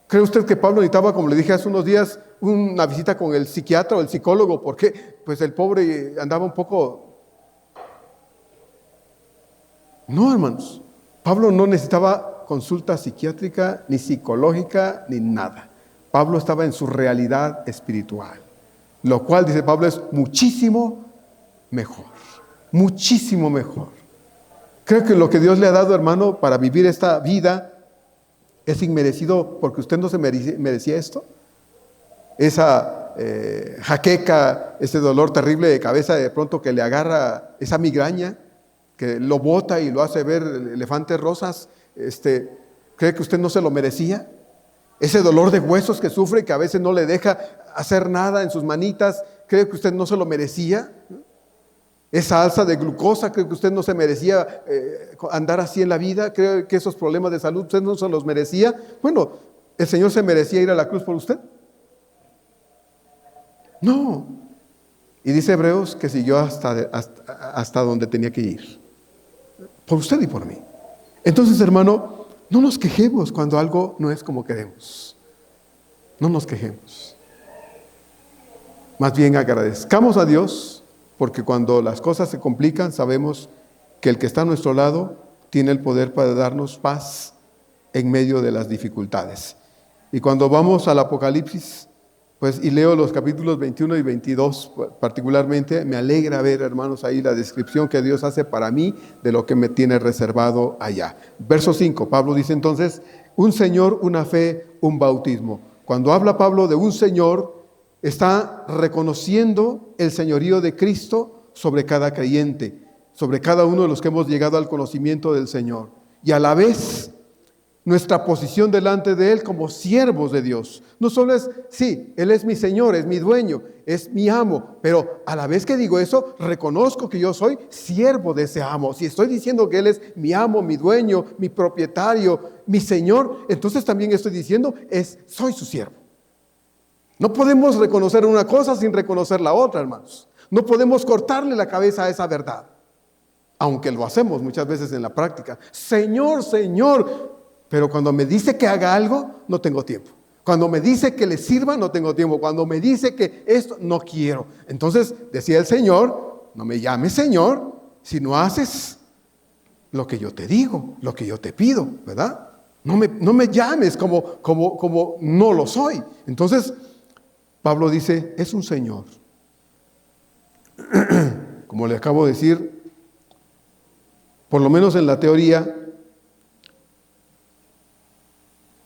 A: ¿Cree usted que Pablo necesitaba, como le dije hace unos días, una visita con el psiquiatra o el psicólogo? Porque pues el pobre andaba un poco... No, hermanos. Pablo no necesitaba consulta psiquiátrica, ni psicológica, ni nada. Pablo estaba en su realidad espiritual. Lo cual, dice Pablo, es muchísimo mejor. Muchísimo mejor. Creo que lo que Dios le ha dado, hermano, para vivir esta vida es inmerecido, porque usted no se merecía esto. Esa jaqueca, ese dolor terrible de cabeza de pronto que le agarra, esa migraña que lo bota y lo hace ver elefantes rosas. ¿Cree que usted no se lo merecía? Ese dolor de huesos que sufre, que a veces no le deja hacer nada en sus manitas, ¿cree que usted no se lo merecía? Esa alza de glucosa, ¿cree que usted no se merecía andar así en la vida? ¿Cree que esos problemas de salud usted no se los merecía? Bueno, ¿el Señor se merecía ir a la cruz por usted? No. Y dice Hebreos que siguió hasta donde tenía que ir. por usted y por mí. Entonces, hermano, no nos quejemos cuando algo no es como queremos. No nos quejemos. Más bien agradezcamos a Dios, porque cuando las cosas se complican, sabemos que el que está a nuestro lado tiene el poder para darnos paz en medio de las dificultades. Y cuando vamos al Apocalipsis, pues, y leo los capítulos 21 y 22 particularmente, me alegra ver, hermanos, ahí la descripción que Dios hace para mí de lo que me tiene reservado allá. Verso 5, Pablo dice entonces, un Señor, una fe, un bautismo. Cuando habla Pablo de un Señor, está reconociendo el señorío de Cristo sobre cada creyente, sobre cada uno de los que hemos llegado al conocimiento del Señor. Y a la vez, nuestra posición delante de Él como siervos de Dios. No solo es, sí, Él es mi Señor, es mi dueño, es mi amo, pero a la vez que digo eso, reconozco que yo soy siervo de ese amo. Si estoy diciendo que Él es mi amo, mi dueño, mi propietario, mi Señor, entonces también estoy diciendo, soy su siervo. No podemos reconocer una cosa sin reconocer la otra, hermanos. No podemos cortarle la cabeza a esa verdad, aunque lo hacemos muchas veces en la práctica. Señor, Señor, pero cuando me dice que haga algo, no tengo tiempo. Cuando me dice que le sirva, no tengo tiempo. Cuando me dice que esto, no quiero. Entonces, decía el Señor, no me llames Señor si no haces lo que yo te digo, lo que yo te pido, ¿verdad? No me llames como no lo soy. Entonces, Pablo dice, es un Señor. Como le acabo de decir, por lo menos en la teoría,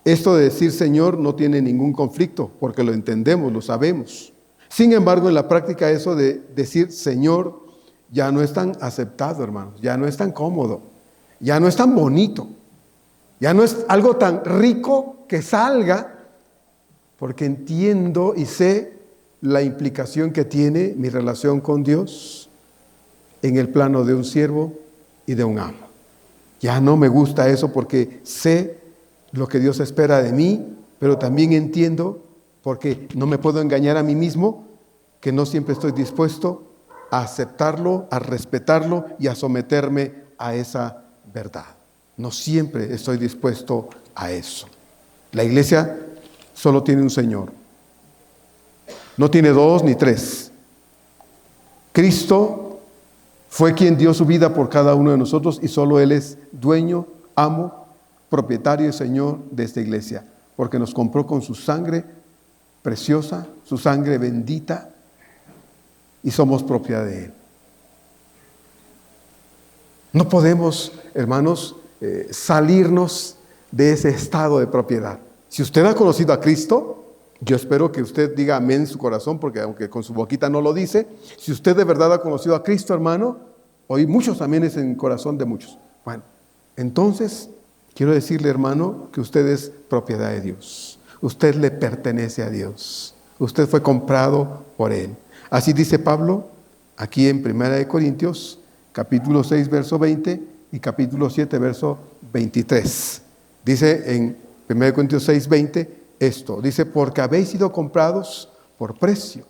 A: esto de decir Señor no tiene ningún conflicto, porque lo entendemos, lo sabemos. Sin embargo, en la práctica eso de decir Señor ya no es tan aceptado, hermanos, ya no es tan cómodo, ya no es tan bonito, ya no es algo tan rico que salga, porque entiendo y sé la implicación que tiene mi relación con Dios en el plano de un siervo y de un amo. Ya no me gusta eso porque sé lo que Dios espera de mí, pero también entiendo, porque no me puedo engañar a mí mismo, que no siempre estoy dispuesto a aceptarlo, a respetarlo y a someterme a esa verdad. No siempre estoy dispuesto a eso. La iglesia solo tiene un Señor. No tiene dos ni tres. Cristo fue quien dio su vida por cada uno de nosotros y solo Él es dueño, amo, propietario y Señor de esta iglesia, porque nos compró con su sangre preciosa, su sangre bendita, y somos propiedad de Él. No podemos, hermanos, salirnos de ese estado de propiedad. Si usted ha conocido a Cristo, yo espero que usted diga amén en su corazón, porque aunque con su boquita no lo dice, si usted de verdad ha conocido a Cristo, hermano, oí muchos amenes en el corazón de muchos. Bueno, entonces quiero decirle, hermano, que usted es propiedad de Dios. Usted le pertenece a Dios. Usted fue comprado por Él. Así dice Pablo aquí en 1 Corintios, capítulo 6, verso 20 y capítulo 7, verso 23. Dice en 1 Corintios 6, 20 esto. Dice, porque habéis sido comprados por precio.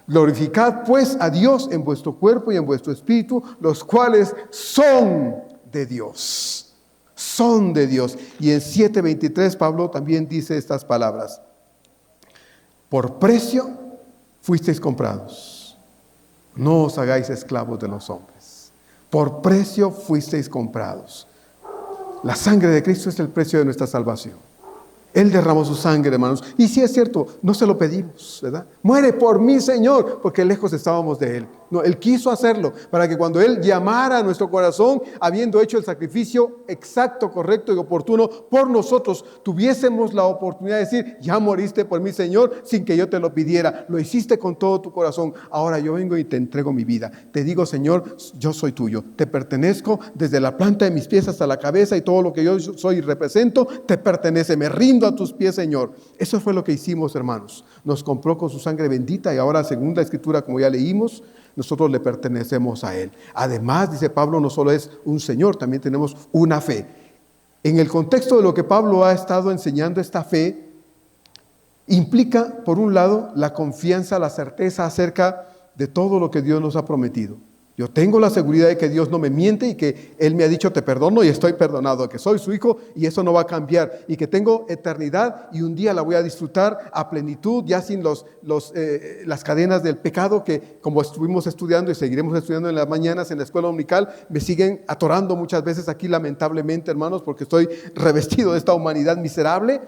A: Glorificad pues a Dios en vuestro cuerpo y en vuestro espíritu, los cuales son de Dios. Son de Dios. Y en 7:23 Pablo también dice estas palabras. Por precio fuisteis comprados. No os hagáis esclavos de los hombres. Por precio fuisteis comprados. La sangre de Cristo es el precio de nuestra salvación. Él derramó su sangre, hermanos. Y sí es cierto, no se lo pedimos, ¿verdad? Muere por mí, Señor, porque lejos estábamos de Él. No, Él quiso hacerlo para que cuando Él llamara a nuestro corazón, habiendo hecho el sacrificio exacto, correcto y oportuno por nosotros, tuviésemos la oportunidad de decir, ya moriste por mí, Señor, sin que yo te lo pidiera. Lo hiciste con todo tu corazón. Ahora yo vengo y te entrego mi vida. Te digo, Señor, yo soy tuyo. Te pertenezco desde la planta de mis pies hasta la cabeza, y todo lo que yo soy y represento te pertenece. Me rindo a tus pies, Señor. Eso fue lo que hicimos, hermanos. Nos compró con su sangre bendita, y ahora, según la Escritura, como ya leímos, nosotros le pertenecemos a Él. Además, dice Pablo, no solo es un Señor, también tenemos una fe. En el contexto de lo que Pablo ha estado enseñando, esta fe implica, por un lado, la confianza, la certeza acerca de todo lo que Dios nos ha prometido. Yo tengo la seguridad de que Dios no me miente y que Él me ha dicho te perdono y estoy perdonado, que soy su hijo y eso no va a cambiar y que tengo eternidad y un día la voy a disfrutar a plenitud, ya sin las cadenas del pecado que, como estuvimos estudiando y seguiremos estudiando en las mañanas en la escuela dominical, me siguen atorando muchas veces aquí lamentablemente, hermanos, porque estoy revestido de esta humanidad miserable.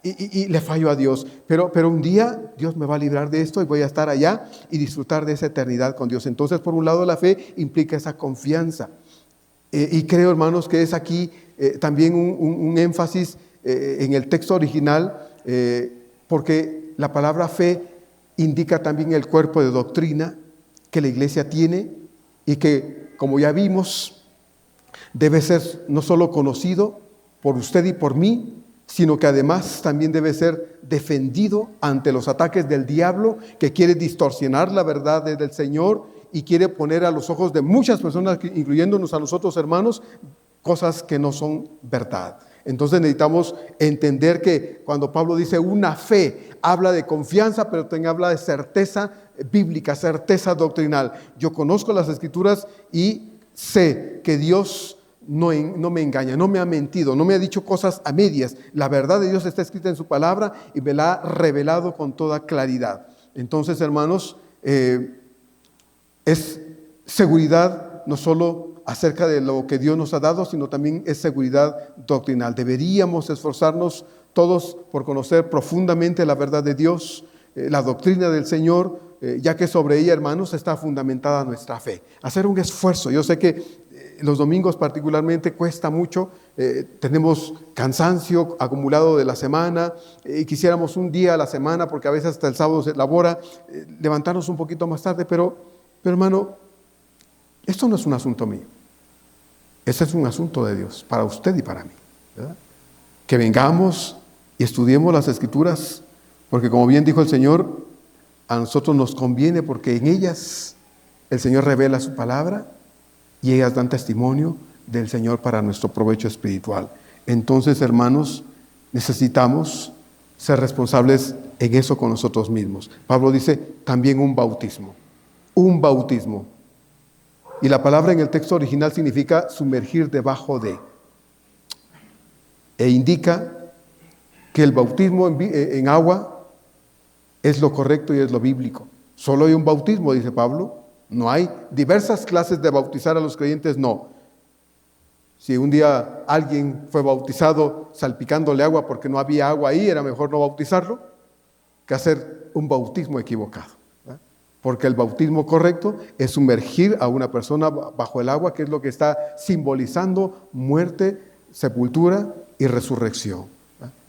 A: Y le fallo a Dios, pero un día Dios me va a librar de esto y voy a estar allá y disfrutar de esa eternidad con Dios. Entonces, por un lado, la fe implica esa confianza. Y creo, hermanos, que es aquí también un énfasis en el texto original, porque la palabra fe indica también el cuerpo de doctrina que la iglesia tiene y que, como ya vimos, debe ser no solo conocido por usted y por mí, sino que además también debe ser defendido ante los ataques del diablo, que quiere distorsionar la verdad del Señor y quiere poner a los ojos de muchas personas, incluyéndonos a nosotros hermanos, cosas que no son verdad. Entonces necesitamos entender que cuando Pablo dice una fe, habla de confianza, pero también habla de certeza bíblica, certeza doctrinal. Yo conozco las Escrituras y sé que Dios no me engaña, no me ha mentido, no me ha dicho cosas a medias. La verdad de Dios está escrita en su palabra y me la ha revelado con toda claridad. Entonces, hermanos, es seguridad no solo acerca de lo que Dios nos ha dado, sino también es seguridad doctrinal. Deberíamos esforzarnos todos por conocer profundamente la verdad de Dios, la doctrina del Señor, ya que sobre ella, hermanos, está fundamentada nuestra fe. Hacer un esfuerzo. Yo sé que los domingos particularmente cuesta mucho, tenemos cansancio acumulado de la semana y quisiéramos un día a la semana, porque a veces hasta el sábado se elabora, levantarnos un poquito más tarde, pero hermano, esto no es un asunto mío, ese es un asunto de Dios, para usted y para mí, ¿verdad? Que vengamos y estudiemos las Escrituras, porque como bien dijo el Señor, a nosotros nos conviene porque en ellas el Señor revela su palabra y ellas dan testimonio del Señor para nuestro provecho espiritual. Entonces, hermanos, necesitamos ser responsables en eso con nosotros mismos. Pablo dice también un bautismo. Un bautismo. Y la palabra en el texto original significa sumergir debajo de. E indica que el bautismo en agua es lo correcto y es lo bíblico. Solo hay un bautismo, dice Pablo. No hay diversas clases de bautizar a los creyentes, no. Si un día alguien fue bautizado salpicándole agua porque no había agua ahí, era mejor no bautizarlo que hacer un bautismo equivocado, ¿verdad? Porque el bautismo correcto es sumergir a una persona bajo el agua, que es lo que está simbolizando muerte, sepultura y resurrección.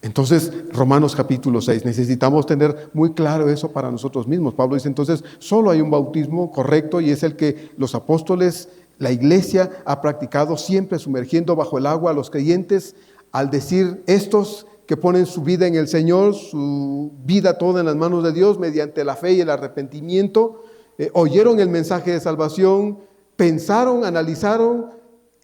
A: Entonces, Romanos capítulo 6, necesitamos tener muy claro eso para nosotros mismos. Pablo dice entonces, solo hay un bautismo correcto y es el que los apóstoles, la iglesia ha practicado siempre, sumergiendo bajo el agua a los creyentes, al decir estos que ponen su vida en el Señor, su vida toda en las manos de Dios mediante la fe y el arrepentimiento, oyeron el mensaje de salvación, pensaron, analizaron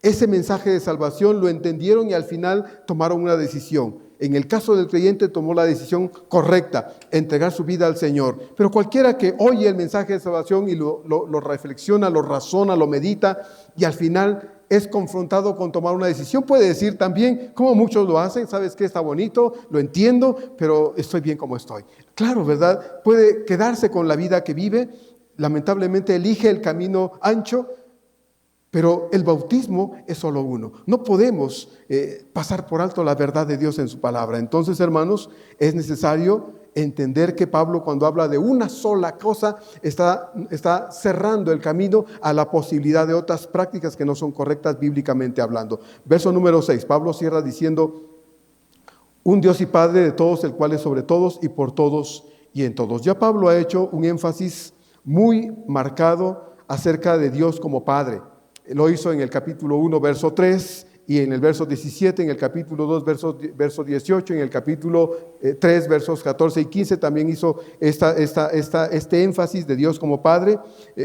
A: ese mensaje de salvación, lo entendieron y al final tomaron una decisión. En el caso del creyente tomó la decisión correcta, entregar su vida al Señor. Pero cualquiera que oye el mensaje de salvación y lo reflexiona, lo razona, lo medita y al final es confrontado con tomar una decisión, puede decir también, como muchos lo hacen, ¿sabes qué? Está bonito, lo entiendo, pero estoy bien como estoy. Claro, ¿verdad? Puede quedarse con la vida que vive, lamentablemente elige el camino ancho, pero el bautismo es solo uno. No podemos pasar por alto la verdad de Dios en su palabra. Entonces, hermanos, es necesario entender que Pablo, cuando habla de una sola cosa, está cerrando el camino a la posibilidad de otras prácticas que no son correctas bíblicamente hablando. Verso número 6, Pablo cierra diciendo, un Dios y Padre de todos, el cual es sobre todos y por todos y en todos. Ya Pablo ha hecho un énfasis muy marcado acerca de Dios como Padre. Lo hizo en el capítulo 1, verso 3, y en el verso 17, en el capítulo 2, verso 18, en el capítulo 3, versos 14 y 15, también hizo este énfasis de Dios como Padre,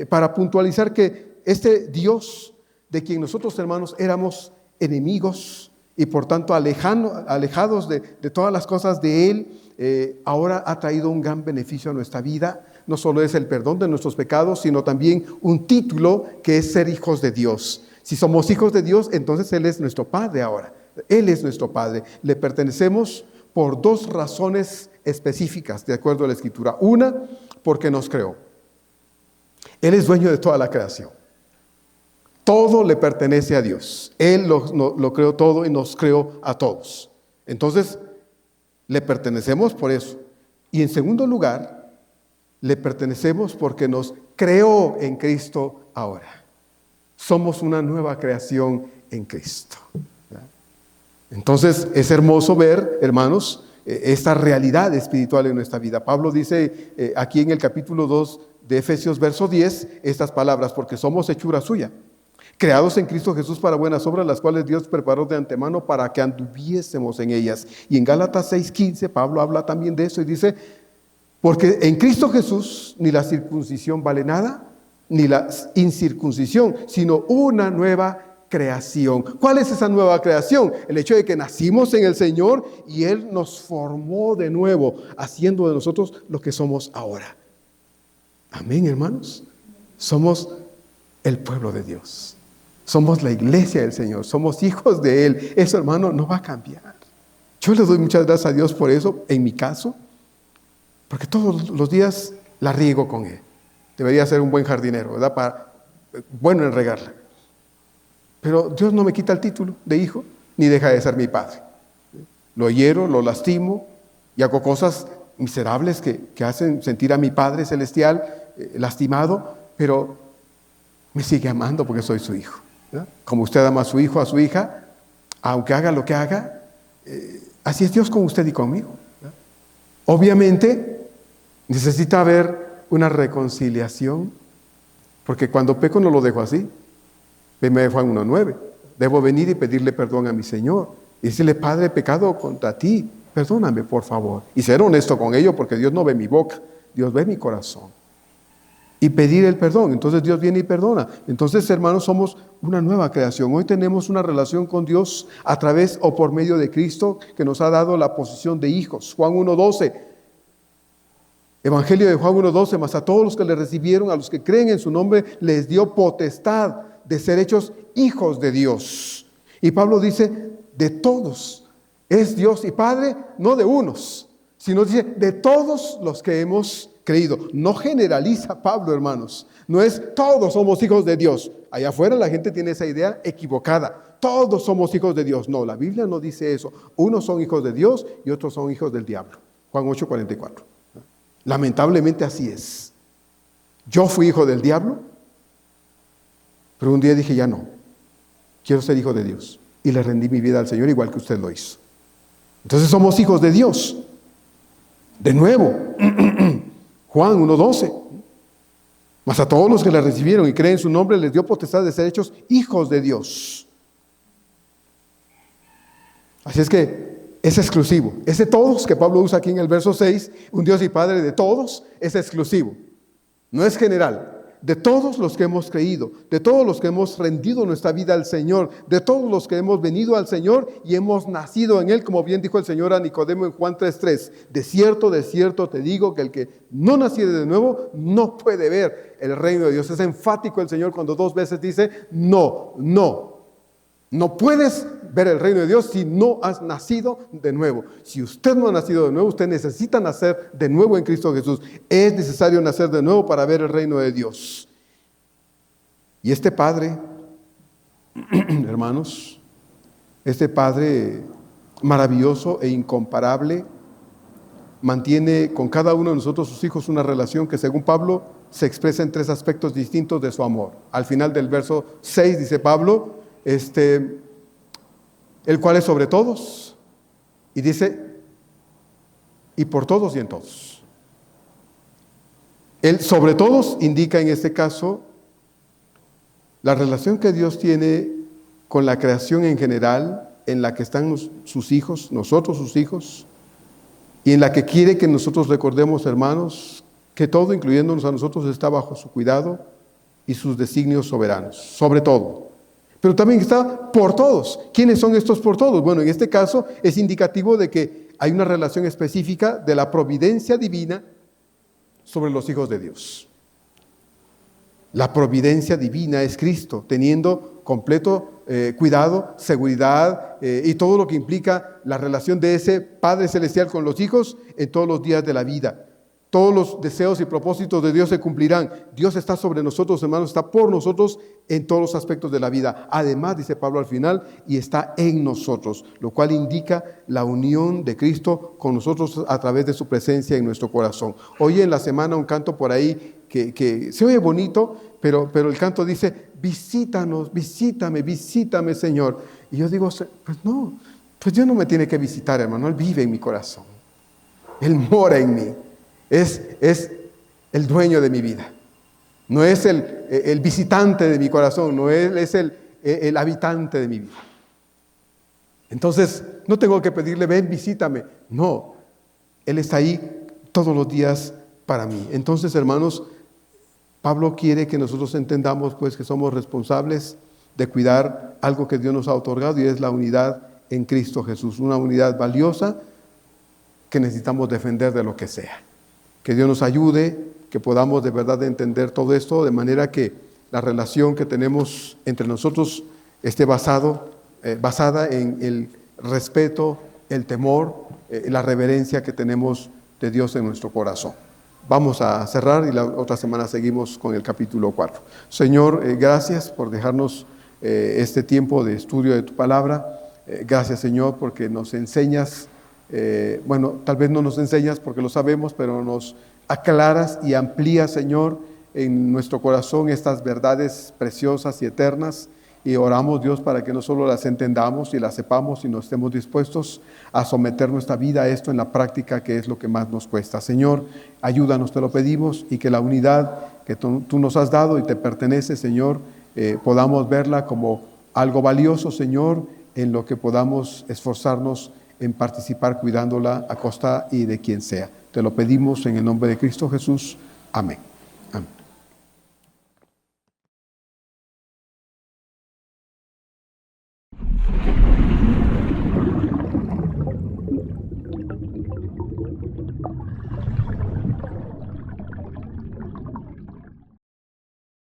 A: para puntualizar que este Dios, de quien nosotros, hermanos, éramos enemigos y por tanto alejados de todas las cosas de Él, ahora ha traído un gran beneficio a nuestra vida, no solo es el perdón de nuestros pecados, sino también un título que es ser hijos de Dios. Si somos hijos de Dios, entonces Él es nuestro Padre ahora. Él es nuestro Padre. Le pertenecemos por dos razones específicas, de acuerdo a la Escritura. Una, porque nos creó. Él es dueño de toda la creación. Todo le pertenece a Dios. Él lo creó todo y nos creó a todos. Entonces, le pertenecemos por eso. Y en segundo lugar, le pertenecemos porque nos creó en Cristo ahora. Somos una nueva creación en Cristo. Entonces, es hermoso ver, hermanos, esta realidad espiritual en nuestra vida. Pablo dice aquí en el capítulo 2 de Efesios, verso 10, estas palabras: porque somos hechura suya, creados en Cristo Jesús para buenas obras, las cuales Dios preparó de antemano para que anduviésemos en ellas. Y en Gálatas 6:15, Pablo habla también de eso y dice: porque en Cristo Jesús ni la circuncisión vale nada, ni la incircuncisión, sino una nueva creación. ¿Cuál es esa nueva creación? El hecho de que nacimos en el Señor y Él nos formó de nuevo, haciendo de nosotros lo que somos ahora. Amén, hermanos. Somos el pueblo de Dios. Somos la iglesia del Señor. Somos hijos de Él. Eso, hermano, no va a cambiar. Yo le doy muchas gracias a Dios por eso, en mi caso, porque todos los días la riego con Él. Debería ser un buen jardinero, ¿verdad? Bueno en regarla. Pero Dios no me quita el título de hijo, ni deja de ser mi padre. Lo hiero, lo lastimo y hago cosas miserables que hacen sentir a mi Padre Celestial lastimado, pero me sigue amando porque soy su hijo, ¿verdad? Como usted ama a su hijo, a su hija, aunque haga lo que haga, así es Dios con usted y conmigo, ¿verdad? Obviamente necesita haber una reconciliación, porque cuando peco no lo dejo así. Veme Juan 1:9. Debo venir y pedirle perdón a mi Señor y decirle: Padre, he pecado contra ti, perdóname por favor. Y ser honesto con ello, porque Dios no ve mi boca, Dios ve mi corazón. Y pedir el perdón. Entonces Dios viene y perdona. Entonces, hermanos, somos una nueva creación. Hoy tenemos una relación con Dios a través o por medio de Cristo, que nos ha dado la posición de hijos. Juan 1:12. Evangelio de Juan 1:12. Mas a todos los que le recibieron, a los que creen en su nombre, les dio potestad de ser hechos hijos de Dios. Y Pablo dice: de todos. Es Dios y Padre, no de unos, sino dice de todos los que hemos creído. No generaliza Pablo, hermanos. No es todos somos hijos de Dios. Allá afuera la gente tiene esa idea equivocada. Todos somos hijos de Dios. No, la Biblia no dice eso. Unos son hijos de Dios y otros son hijos del diablo. Juan 8:44. Lamentablemente así es. Yo fui hijo del diablo, pero un día dije: ya no, quiero ser hijo de Dios. Y le rendí mi vida al Señor igual que usted lo hizo. Entonces somos hijos de Dios. De nuevo, Juan 1:12. Mas a todos los que le recibieron y creen en su nombre, les dio potestad de ser hechos hijos de Dios. Así es que es exclusivo. Ese todos que Pablo usa aquí en el verso 6, un Dios y Padre de todos, es exclusivo. No es general. De todos los que hemos creído, de todos los que hemos rendido nuestra vida al Señor, de todos los que hemos venido al Señor y hemos nacido en Él, como bien dijo el Señor a Nicodemo en Juan 3:3. De cierto te digo que el que no naciere de nuevo no puede ver el reino de Dios. Es enfático el Señor cuando 2 veces dice: no puedes ver el reino de Dios si no has nacido de nuevo. Si usted no ha nacido de nuevo, usted necesita nacer de nuevo en Cristo Jesús. Es necesario nacer de nuevo para ver el reino de Dios. Y este Padre, hermanos, este Padre maravilloso e incomparable, mantiene con cada uno de nosotros, sus hijos, una relación que, según Pablo, se expresa en 3 aspectos distintos de su amor. Al final del verso 6 dice Pablo: el cual es sobre todos, y dice: y por todos y en todos. El sobre todos indica en este caso la relación que Dios tiene con la creación en general, en la que están sus hijos, nosotros sus hijos, y en la que quiere que nosotros recordemos, hermanos, que todo, incluyéndonos a nosotros, está bajo su cuidado y sus designios soberanos, sobre todo. Pero también está por todos. ¿Quiénes son estos por todos? Bueno, en este caso es indicativo de que hay una relación específica de la providencia divina sobre los hijos de Dios. La providencia divina es Cristo, teniendo completo cuidado, seguridad y todo lo que implica la relación de ese Padre Celestial con los hijos en todos los días de la vida. Todos los deseos y propósitos de Dios se cumplirán. Dios está sobre nosotros, hermanos, está por nosotros en todos los aspectos de la vida. Además, dice Pablo al final, y está en nosotros, lo cual indica la unión de Cristo con nosotros a través de su presencia en nuestro corazón. Hoy en la semana un canto por ahí que se oye bonito, pero el canto dice, visítanos, visítame, Señor. Y yo digo, pues no, pues Dios no me tiene que visitar, hermano, Él vive en mi corazón. Él mora en mí. Es el dueño de mi vida. No es el visitante de mi corazón, no es el habitante de mi vida. Entonces, no tengo que pedirle, ven, visítame. No, Él está ahí todos los días para mí. Entonces, hermanos, Pablo quiere que nosotros entendamos pues que somos responsables de cuidar algo que Dios nos ha otorgado y es la unidad en Cristo Jesús. Una unidad valiosa que necesitamos defender de lo que sea. Que Dios nos ayude, que podamos de verdad entender todo esto de manera que la relación que tenemos entre nosotros esté basada en el respeto, el temor, la reverencia que tenemos de Dios en nuestro corazón. Vamos a cerrar y la otra semana seguimos con el capítulo 4. Señor, gracias por dejarnos este tiempo de estudio de tu palabra. Gracias, Señor, porque nos enseñas. Tal vez no nos enseñas porque lo sabemos, pero nos aclaras y amplías, Señor, en nuestro corazón estas verdades preciosas y eternas. Y oramos, Dios, para que no solo las entendamos y las sepamos, sino estemos dispuestos a someter nuestra vida a esto en la práctica, que es lo que más nos cuesta. Señor, ayúdanos, te lo pedimos, y que la unidad que tú nos has dado y te pertenece, Señor, podamos verla como algo valioso, Señor, en lo que podamos esforzarnos en participar cuidándola a costa y de quien sea. Te lo pedimos en el nombre de Cristo Jesús. Amén. Amén.